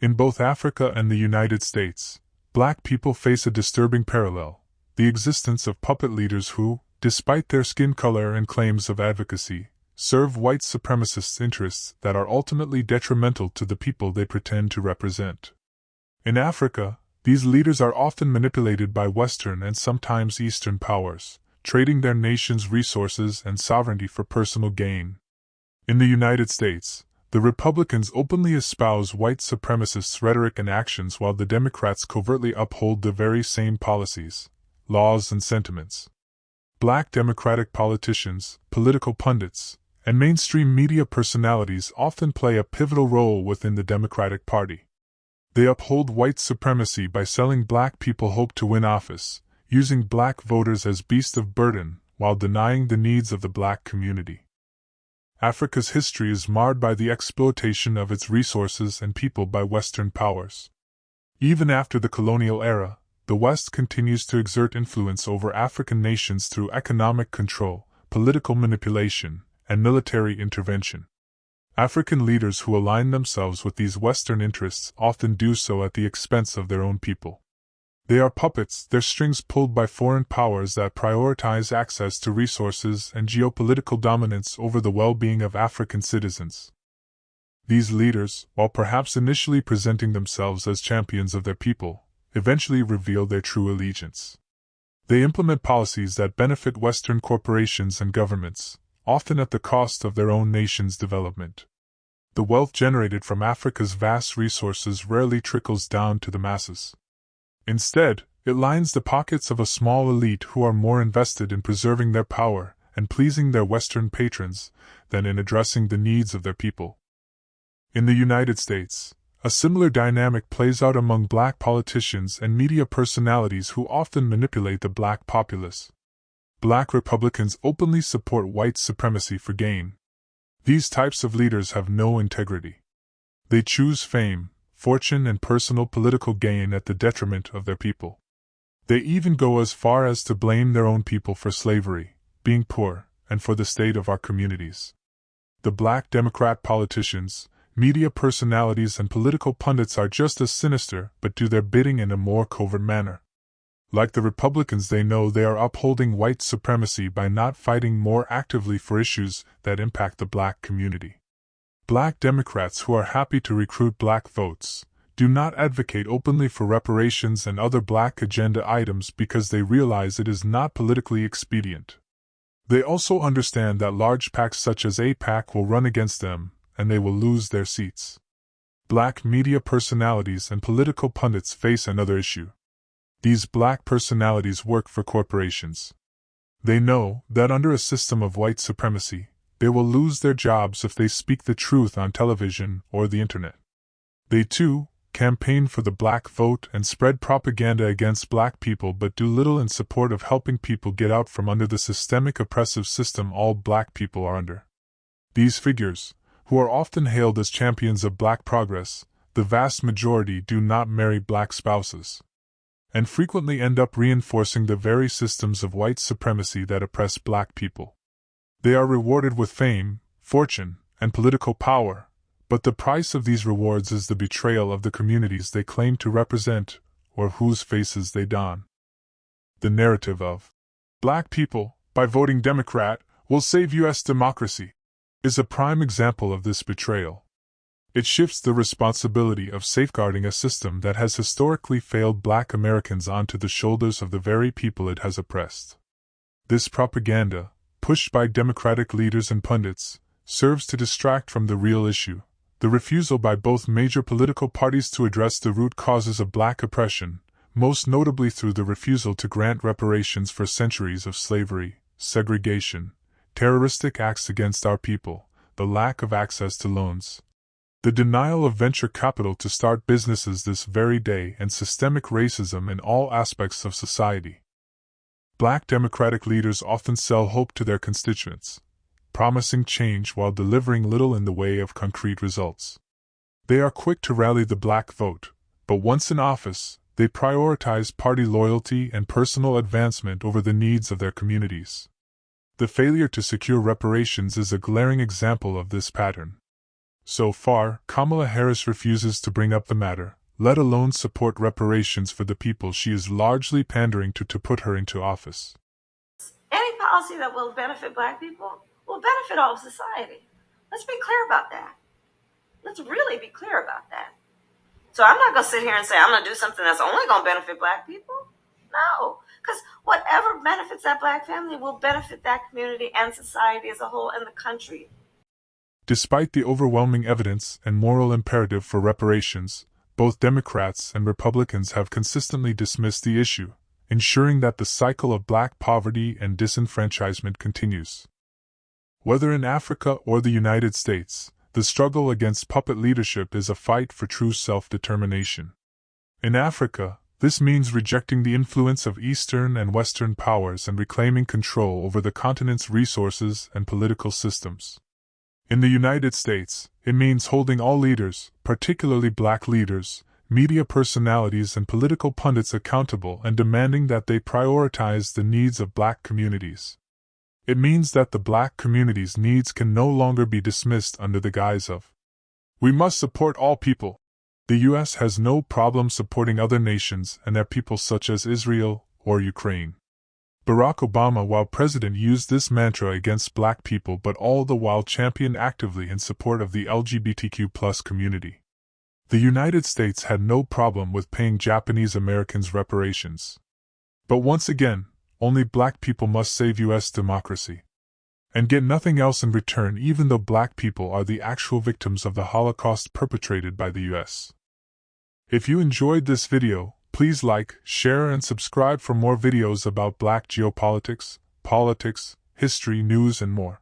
In both Africa and the United States, black people face a disturbing parallel: the existence of puppet leaders who, despite their skin color and claims of advocacy, serve white supremacist interests that are ultimately detrimental to the people they pretend to represent. In Africa, these leaders are often manipulated by Western and sometimes Eastern powers, trading their nation's resources and sovereignty for personal gain. In the United States, the Republicans openly espouse white supremacist rhetoric and actions while the Democrats covertly uphold the very same policies, laws, and sentiments. Black Democratic politicians, political pundits, and mainstream media personalities often play a pivotal role within the Democratic Party. They uphold white supremacy by selling black people hope to win office, using black voters as beasts of burden, while denying the needs of the black community. Africa's history is marred by the exploitation of its resources and people by Western powers. Even after the colonial era, the West continues to exert influence over African nations through economic control, political manipulation, and military intervention. African leaders who align themselves with these Western interests often do so at the expense of their own people. They are puppets, their strings pulled by foreign powers that prioritize access to resources and geopolitical dominance over the well-being of African citizens. These leaders, while perhaps initially presenting themselves as champions of their people, eventually reveal their true allegiance. They implement policies that benefit Western corporations and governments, often at the cost of their own nation's development. The wealth generated from Africa's vast resources rarely trickles down to the masses. Instead, it lines the pockets of a small elite who are more invested in preserving their power and pleasing their Western patrons than in addressing the needs of their people. In the United States, a similar dynamic plays out among black politicians and media personalities who often manipulate the black populace. Black Republicans openly support white supremacy for gain. These types of leaders have no integrity. They choose fame, fortune, and personal political gain at the detriment of their people. They even go as far as to blame their own people for slavery, being poor, and for the state of our communities. The black Democrat politicians, media personalities, and political pundits are just as sinister but do their bidding in a more covert manner. Like the Republicans, they know they are upholding white supremacy by not fighting more actively for issues that impact the black community. Black Democrats who are happy to recruit black votes do not advocate openly for reparations and other black agenda items because they realize it is not politically expedient. They also understand that large PACs such as AIPAC will run against them, and they will lose their seats. Black media personalities and political pundits face another issue. These black personalities work for corporations. They know that under a system of white supremacy, they will lose their jobs if they speak the truth on television or the internet. They, too, campaign for the black vote and spread propaganda against black people but do little in support of helping people get out from under the systemic oppressive system all black people are under. These figures, who are often hailed as champions of black progress, the vast majority do not marry black spouses, and frequently end up reinforcing the very systems of white supremacy that oppress black people. They are rewarded with fame, fortune, and political power, but the price of these rewards is the betrayal of the communities they claim to represent or whose faces they don. The narrative of black people, by voting Democrat, will save U.S. democracy, is a prime example of this betrayal. It shifts the responsibility of safeguarding a system that has historically failed black Americans onto the shoulders of the very people it has oppressed. This propaganda, pushed by Democratic leaders and pundits, serves to distract from the real issue, the refusal by both major political parties to address the root causes of black oppression, most notably through the refusal to grant reparations for centuries of slavery, segregation, terroristic acts against our people, the lack of access to loans, the denial of venture capital to start businesses this very day, and systemic racism in all aspects of society. Black Democratic leaders often sell hope to their constituents, promising change while delivering little in the way of concrete results. They are quick to rally the black vote, but once in office, they prioritize party loyalty and personal advancement over the needs of their communities. The failure to secure reparations is a glaring example of this pattern. So far, Kamala Harris refuses to bring up the matter, let alone support reparations for the people she is largely pandering to put her into office. Any policy that will benefit Black people will benefit all of society. Let's be clear about that. Let's really be clear about that. So I'm not going to sit here and say I'm going to do something that's only going to benefit Black people. No, because whatever benefits that Black family will benefit that community and society as a whole and the country. Despite the overwhelming evidence and moral imperative for reparations, both Democrats and Republicans have consistently dismissed the issue, ensuring that the cycle of Black poverty and disenfranchisement continues. Whether in Africa or the United States, the struggle against puppet leadership is a fight for true self-determination. In Africa, this means rejecting the influence of Eastern and Western powers and reclaiming control over the continent's resources and political systems. In the United States, it means holding all leaders, particularly Black leaders, media personalities and political pundits accountable and demanding that they prioritize the needs of Black communities. It means that the Black community's needs can no longer be dismissed under the guise of, "We must support all people." The U.S. has no problem supporting other nations and their people such as Israel or Ukraine. Barack Obama, while president, used this mantra against Black people but all the while championed actively in support of the LGBTQ+ community. The United States had no problem with paying Japanese Americans reparations. But once again, only Black people must save U.S. democracy. And get nothing else in return, even though Black people are the actual victims of the Holocaust perpetrated by the U.S. If you enjoyed this video, please like, share and subscribe for more videos about Black geopolitics, politics, history, news and more.